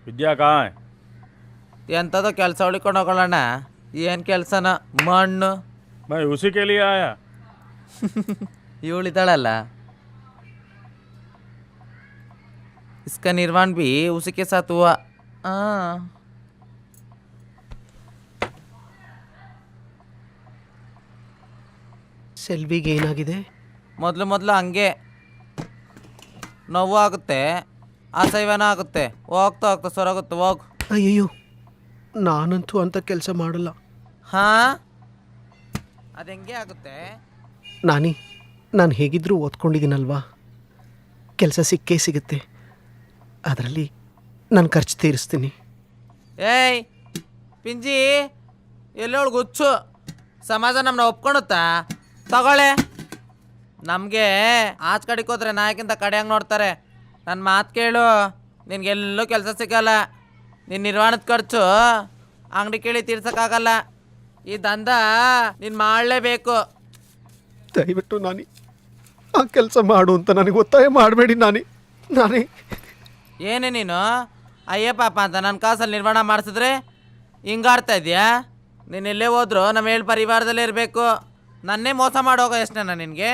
ವಿದ್ಯಾ ಕहाँ है? ಎಂಥದೋ ಕೆಲಸ ಹುಡ್ಕೊಂಡು ಹೋಗೋಣ. ಏನು ಕೆಲಸನ? ಮಣ್ಣು. मैं उसी के लिए आया. ಇವಳಿದ್ದಾಳಲ್ಲ, इसका निर्माण भी उसी के साथ हुआ. ಸೆಲ್ವಿಗೆ ಏನಾಗಿದೆ? ಮೊದಲು ಹಂಗೆ ನೋವು ಆಗುತ್ತೆ, ಅಸಹ್ಯನ ಆಗುತ್ತೆ, ಹೋಗ್ತಾ ಸೊರಗುತ್ತೆ. ಹೋಗು. ಅಯ್ಯಯ್ಯೋ, ನಾನಂತೂ ಅಂಥ ಕೆಲಸ ಮಾಡಲ್ಲ. ಹಾಂ, ಅದು ಹೆಂಗೆ ಆಗುತ್ತೆ? ನಾನು ಹೇಗಿದ್ದರೂ ಓದ್ಕೊಂಡಿದ್ದೀನಲ್ವಾ, ಕೆಲಸ ಸಿಕ್ಕೇ ಸಿಗುತ್ತೆ. ಅದರಲ್ಲಿ ನಾನು ಖರ್ಚು ತೀರಿಸ್ತೀನಿ. ಏಯ್ ಪಿಂಜಿ, ಎಲ್ಲೋಳು ಗುಚ್ಚು, ಸಮಾಜ ನಮ್ಮನ್ನ ಒಪ್ಕೊಳುತ್ತಾ? ತಗೊಳ್ಳೆ. ನಮಗೆ ಆಚ ಕಡೆಗೆ ಹೋದ್ರೆ ನಾಯಕಿಂತ ಕಡೆಯಂಗೆ ನೋಡ್ತಾರೆ. ನನ್ನ ಮಾತು ಕೇಳು, ನಿನಗೆಲ್ಲೂ ಕೆಲಸ ಸಿಗಲ್ಲ. ನಿನ್ನ ನಿರ್ವಹಣದ ಖರ್ಚು ಅಂಗಡಿ ಕೇಳಿ ತೀರ್ಸೋಕ್ಕಾಗಲ್ಲ. ಈ ದಂಧ ನೀನು ಮಾಡಲೇಬೇಕು. ದಯವಿಟ್ಟು ನಾನಿ ಆ ಕೆಲಸ ಮಾಡು ಅಂತ ನನಗೆ ಒತ್ತಾಯ ಮಾಡಬೇಡಿ. ನಾನೇ ಏನೇ ನೀನು ಅಯ್ಯ ಪಾಪ ಅಂತ ನನ್ನ ಕಾಸಲ್ಲಿ ನಿರ್ವಹಣೆ ಮಾಡಿಸಿದ್ರೆ ಹಿಂಗಾಡ್ತಾ ಇದೆಯಾ? ನೀನು ಎಲ್ಲೇ ಹೋದ್ರು ನಮ್ಮ 7 ಪರಿವಾರದಲ್ಲೇ ಇರಬೇಕು. ನನ್ನೇ ಮೋಸ ಮಾಡೋಗೋ ಎಷ್ಟೇನ ನಿನಗೆ?